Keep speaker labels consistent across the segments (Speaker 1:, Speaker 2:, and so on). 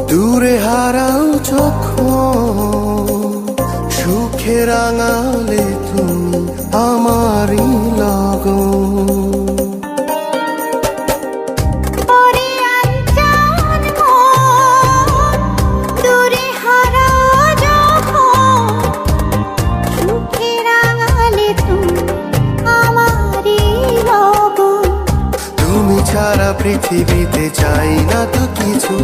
Speaker 1: দূরে হারাও যখন সুখে রাঙালে তুমি আমারই লগন। ছাড়া পৃথিবীতে চাই না তো কিছু,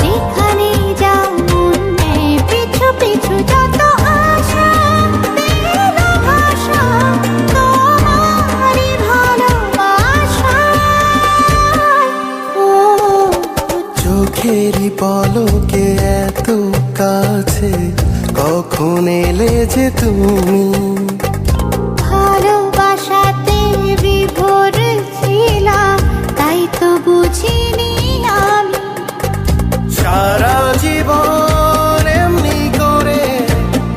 Speaker 2: যেখানে যাও মনে পিছু পিছু যত আশা ভাষা তোমারই ভালোবাসা। ও
Speaker 1: চোখেরই পলকে এত কাছে কখন এলে যে তুমি,
Speaker 2: ভালোবাসাতে বিভোর ছিলাম তাই তো বুঝিনি আমি।
Speaker 1: সারা জীবন এমনি করে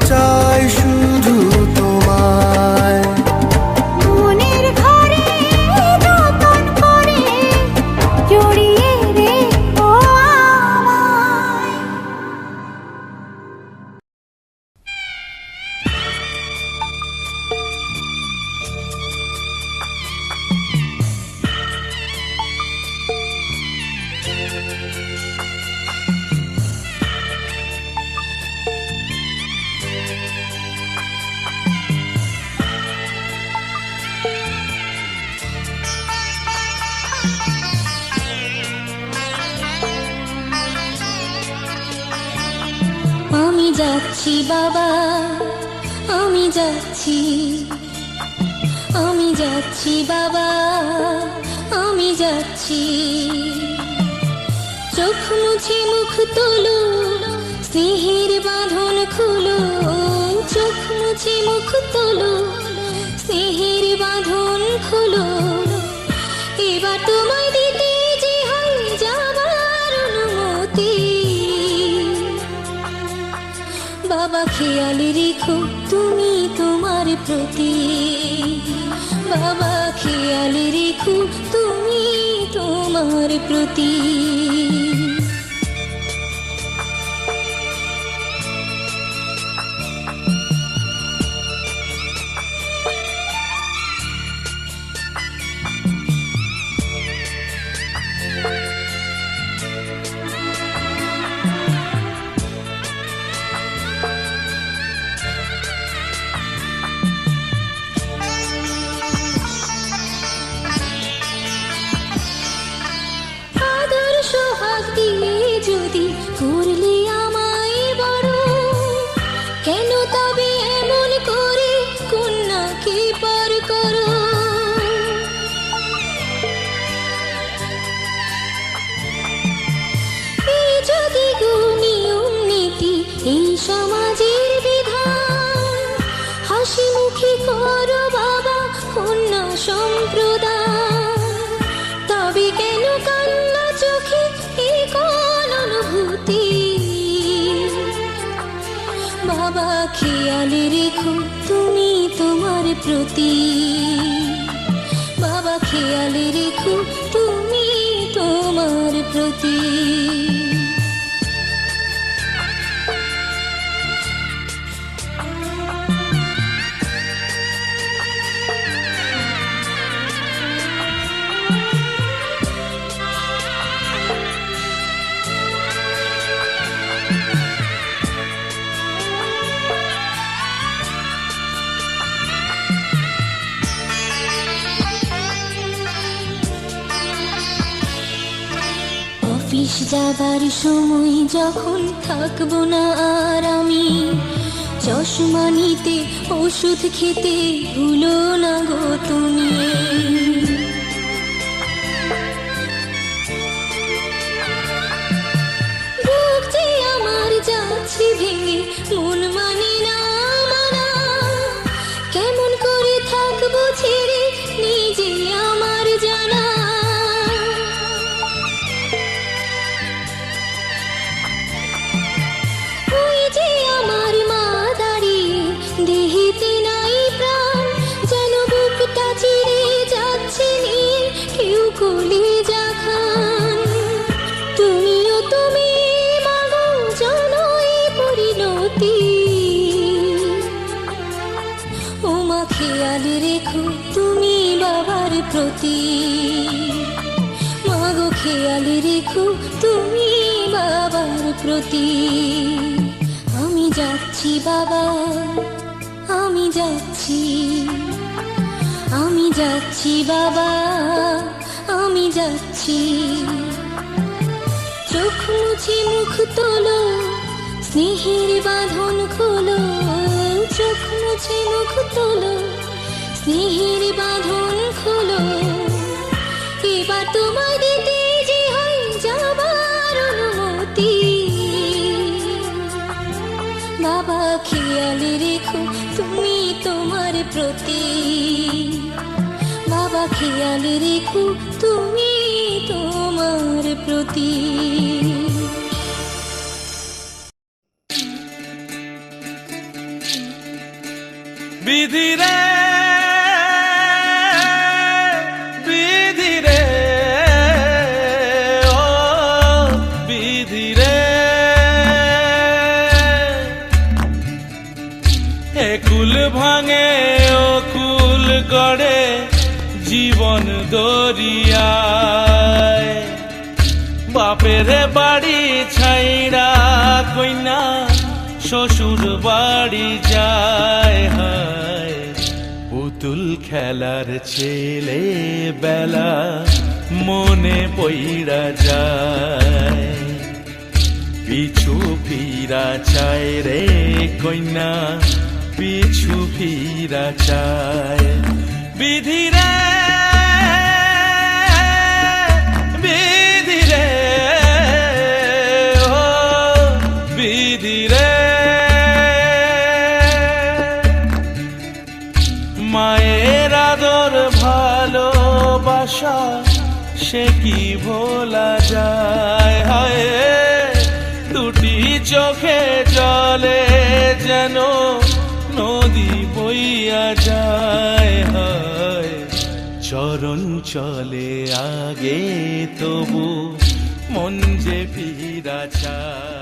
Speaker 1: চাই শুধু তোমায়,
Speaker 2: মনের ঘরে যতন করে জড়িয়ে রেখো আমায়।
Speaker 3: আমি যাচ্ছি বাবা, আমি যাচ্ছি, আমি যাচ্ছি বাবা, আমি যাচ্ছি। চোখ মুছে মুখ তোলো, স্নেহের বাঁধন খুলো। চোখ মুছে মুখ তোলো, স্নেহের বাঁধন খুলো। এবার তোমায় দিতে যে হয় যাবার অনুমতি। বাবা খেয়াল রেখো তুমি তোমার প্রতি, বাবা খেয়াল রেখো তুমি তোমার প্রতি। করলে আমায় বড়, কেন তবে এমন করে কন্যাকে পার করো। এই যদি নিয়ম নীতি এই সমাজের বিধান, হাসি মুখে করো বাবা কন্যা সম্প্রদান। তবে কেন কান্না চোখে এই কোন অনুভূতি। বাবা খেয়াল রেখো তুমি তোমার প্রতি, বাবা খেয়াল রেখো তুমি তোমার প্রতি। অফিস যাবার সময় যখন থাকবো না আর আমি, চশমা নিতে ওষুধ খেতে ভুলো না গো তুমি। বুক যে আমার যাচ্ছে ভেঙে, মন মানে না মানা। কেমন করে থাকবো ছেড়ে নিজে আমার জানা। ওই যে আমার মা দাঁড়িয়ে, দেহেতে নাই প্রাণ, যেন বুকটা চিরে যায়। প্রতি। মাগো খেয়াল রেখো তুমি বাবার প্রতি। আমি যাচ্ছি বাবা, আমি যাচ্ছি, আমি যাচ্ছি বাবা, আমি যাচ্ছি। চোখ মুছে মুখ তোলো, স্নেহের বাঁধন খোলো। চোখ মুছে মুখ তোলো, স্নেহের বাঁধন খোলো। এবার তোমায় দিতে যে হয় যাবার অনুমতি। বাবা খেয়াল রেখো তুমি তোমার প্রতি। বাবা খেয়াল রেখো তুমি তোমার প্রতি।
Speaker 4: বিধি রে বিধি রে ও বিধি রে, একুল ভাঙে ও কুল গড়ে জীবন দরিয়ায়। বাপের বাড়ি ছাইড়া কইনা শ্বশুর বাড়ি যায়। হায় পুতুল খেলার ছেলে বেলা মনে পইড়া যায়। পিছু ফিরা চায় রে কইনা, পিছু ফিরা চায়। বিধি রে বিধি রে ও বিধি রে, মায়ের আদর ভালোবাসা সে কি ভোলা যায়। হায় দুটি চোখে জলে যেন নদী বইয়া যায়। হায় চরণ চলে আগে তবু মন যে ফিরা চায়।